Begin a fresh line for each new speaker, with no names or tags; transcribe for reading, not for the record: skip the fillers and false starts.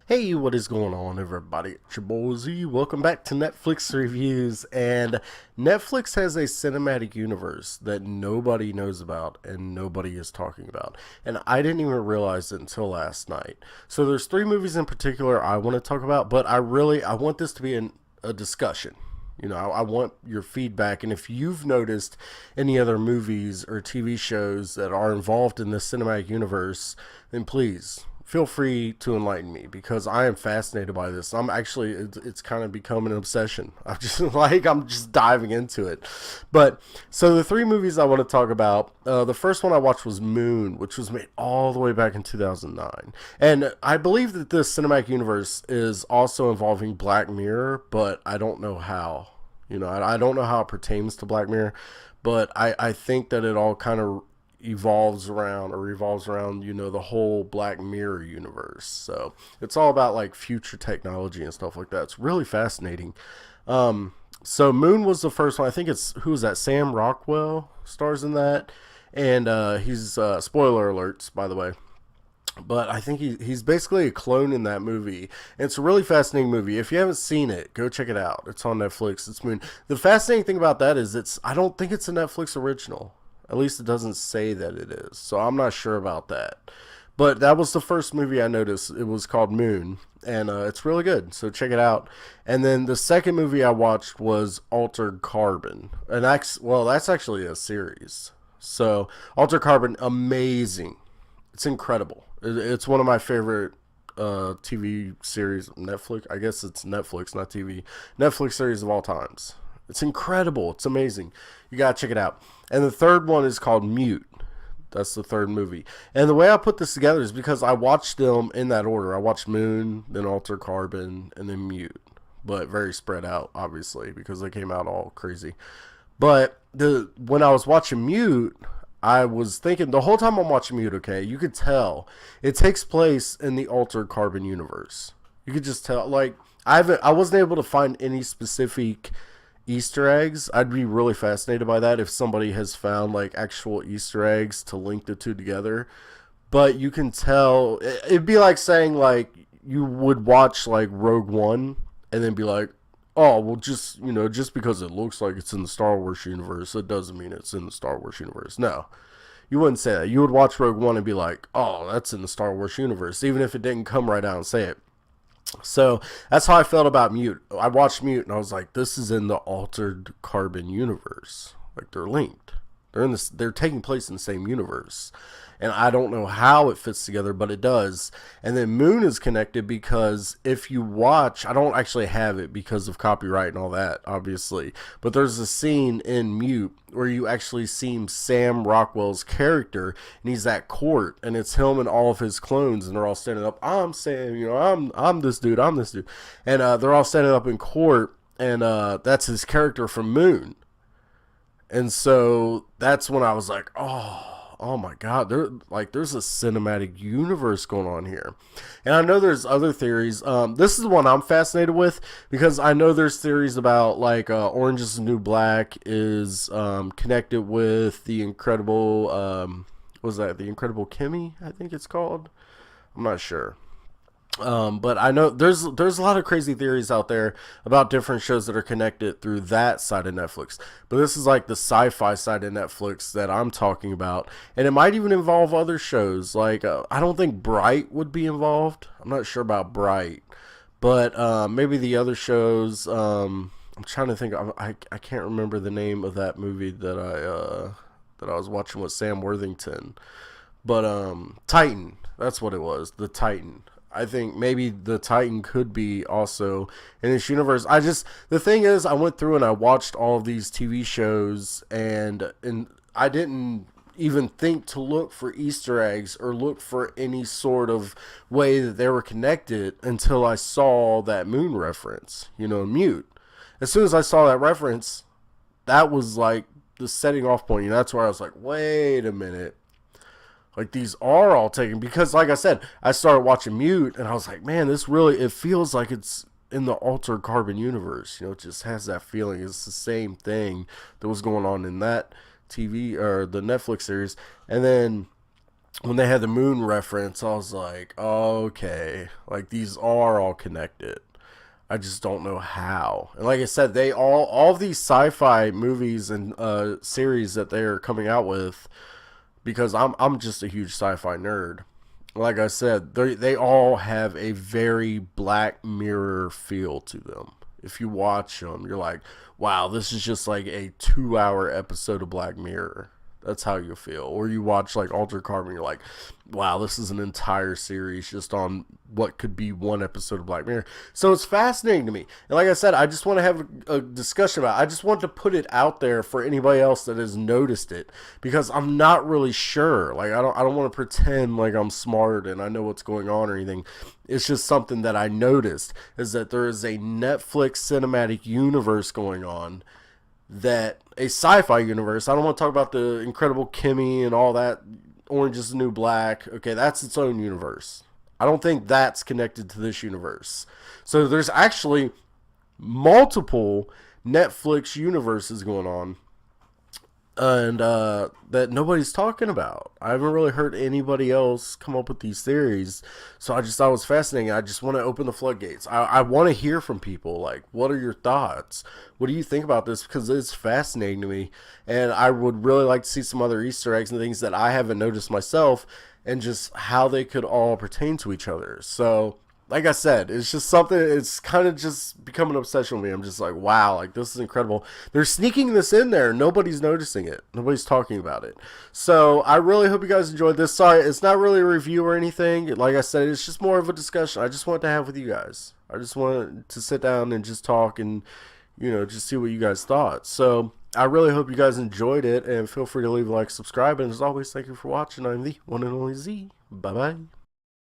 Hey, what is going on, everybody? It's your boy Z. Welcome back to Netflix Reviews. And Netflix has a cinematic universe that nobody knows about and nobody is talking about. And I didn't even realize it until last night. So there's three movies in particular I want to talk about, but I want this to be a discussion. I want your feedback, and if you've noticed any other movies or TV shows that are involved in this cinematic universe, then please feel free to enlighten me because I am fascinated by this. It's kind of become an obsession. I'm just diving into it. But so the three movies I want to talk about, the first one I watched was Moon, which was made all the way back in 2009. And I believe that this cinematic universe is also involving Black Mirror, but I don't know how. I don't know how it pertains to Black Mirror, but I think that it all kind of revolves around the whole Black Mirror universe. So it's all about like future technology and stuff like that. It's really fascinating. So Moon was the first one. I think it's who is that? Sam Rockwell stars in that, and he's spoiler alerts by the way. But I think he's basically a clone in that movie. And it's a really fascinating movie. If you haven't seen it, go check it out. It's on Netflix. It's Moon. The fascinating thing about that is I don't think it's a Netflix original. At least it doesn't say that it is. So I'm not sure about that. But that was the first movie I noticed. It was called Moon. And it's really good. So check it out. And then the second movie I watched was Altered Carbon. And that's actually a series. So Altered Carbon, amazing. It's incredible. It's one of my favorite TV series. Netflix. I guess it's Netflix, not TV. Netflix series of all times. It's incredible. It's amazing. You gotta check it out. And the third one is called Mute. That's the third movie. And the way I put this together is because I watched them in that order. I watched Moon, then Alter Carbon, and then Mute. But very spread out, obviously, because they came out all crazy. But when I was watching Mute, I was thinking the whole time I'm watching Mute, okay, you could tell it takes place in the Altered Carbon universe. You could just tell, like, I wasn't able to find any specific Easter eggs. I'd be really fascinated by that if somebody has found like actual Easter eggs to link the two together. But you can tell it'd be like saying like you would watch like Rogue One and then be like, oh well, just because it looks like it's in the Star Wars universe, it doesn't mean it's in the Star Wars universe. No, you wouldn't say that. You would watch Rogue One and be like, oh, that's in the Star Wars universe, even if it didn't come right out and say it. So that's how I felt about Mute. I watched Mute and I was like, this is in the Altered Carbon universe. Like they're linked. They're taking place in the same universe. And I don't know how it fits together, but it does. And then Moon is connected because if you watch, I don't actually have it because of copyright and all that, obviously. But there's a scene in Mute where you actually see Sam Rockwell's character, and he's at court, and it's him and all of his clones, and they're all standing up. I'm Sam, I'm this dude, and they're all standing up in court, and that's his character from Moon. And so that's when I was like, oh my god, there's a cinematic universe going on here. And I know there's other theories. This is the one I'm fascinated with because I know there's theories about like Orange is the New Black is connected with the Incredible what was that, the Incredible Kimmy, I think it's called. I'm not sure. But I know there's a lot of crazy theories out there about different shows that are connected through that side of Netflix. But this is like the sci-fi side of Netflix that I'm talking about, and it might even involve other shows. Like I don't think Bright would be involved. I'm not sure about Bright, but maybe the other shows. I'm trying to think. I can't remember the name of that movie that I was watching with Sam Worthington. But Titan, that's what it was. The Titan. I think maybe the Titan could be also in this universe. The thing is, I went through and I watched all of these TV shows, and I didn't even think to look for Easter eggs or look for any sort of way that they were connected until I saw that Moon reference, Mute. As soon as I saw that reference, that was like the setting off point. That's where I was like, wait a minute. Like these are all taken because, like I said, I started watching Mute and I was like, man, it feels like it's in the Altered Carbon universe. It just has that feeling. It's the same thing that was going on in that TV or the Netflix series. And then when they had the moon reference, I was like, okay, like these are all connected. I just don't know how. And like I said, they all of these sci-fi movies and series that they are coming out with, because I'm just a huge sci-fi nerd. Like I said, they all have a very Black Mirror feel to them. If you watch them, you're like, wow, this is just like a 2 hour episode of Black Mirror. That's how you feel. Or you watch like Altered Carbon, you're like, wow, this is an entire series just on what could be one episode of Black Mirror. So it's fascinating to me. And like I said, I just want to have a discussion about it. I just want to put it out there for anybody else that has noticed it, because I'm not really sure. Like I don't want to pretend like I'm smart and I know what's going on or anything. It's just something that I noticed, is that there is a Netflix cinematic universe going on, that a sci-fi universe. I don't want to talk about the Incredible Kimmy and all that. Orange is the New Black. Okay, that's its own universe. I don't think that's connected to this universe. So there's actually multiple Netflix universes going on, and that nobody's talking about. I haven't really heard anybody else come up with these theories, so I just thought it was fascinating. I just want to open the floodgates. I want to hear from people, like, what are your thoughts? What do you think about this? Because it's fascinating to me, and I would really like to see some other Easter eggs and things that I haven't noticed myself, and just how they could all pertain to each other. So like I said, it's just something, it's kind of just become an obsession with me. I'm just like, wow, like this is incredible. They're sneaking this in there. Nobody's noticing it. Nobody's talking about it. So I really hope you guys enjoyed this. Sorry, it's not really a review or anything. Like I said, it's just more of a discussion I just wanted to have with you guys. I just wanted to sit down and just talk and, just see what you guys thought. So I really hope you guys enjoyed it, and feel free to leave a like, subscribe, and as always, thank you for watching. I'm the one and only Z. Bye-bye.